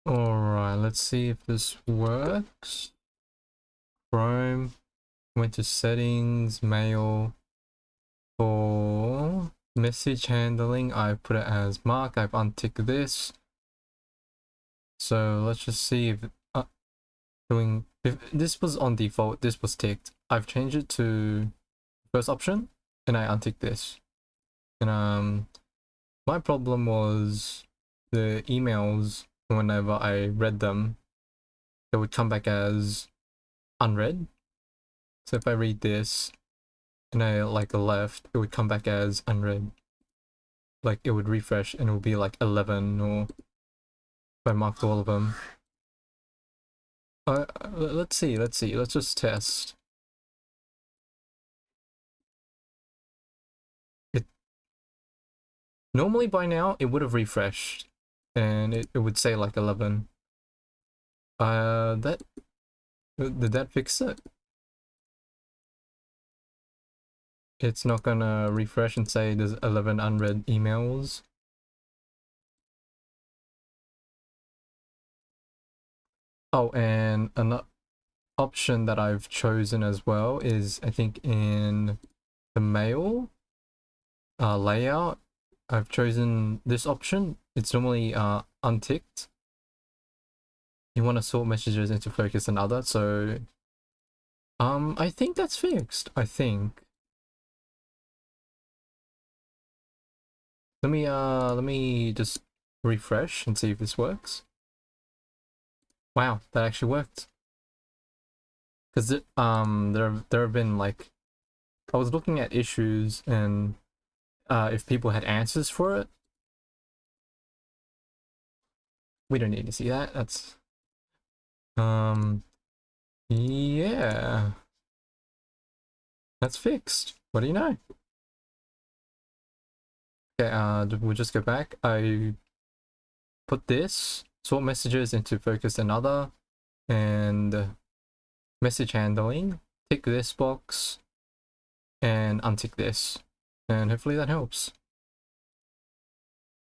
Alright, let's see if this works. Chrome, went to settings, mail. For message handling, I put it as marked. I've unticked this. So let's just see if if this was on default, this was ticked. I've changed it to first option and I unticked this. And my problem was the emails, whenever I read them, they would come back as unread. So if I read this and I like left, it would come back as unread. Like it would refresh and it would be like 11, or if I marked all of them. Let's see, let's just test. It normally by now it would have refreshed and it would say like 11. That did that fix it? It's not gonna refresh and say there's 11 unread emails. Oh, and another option that I've chosen as well is, I think, in the mail layout, I've chosen this option. It's normally unticked. You want to sort messages into focus and other, so I think that's fixed. I think. Let me just refresh and see if this works. Wow, that actually worked. Because there have been, like, I was looking at issues and if people had answers for it. We don't need to see that. That's yeah. That's fixed. What do you know? Okay, we'll just go back. I put this sort messages into focus another and message handling. Tick this box and untick this, and hopefully that helps.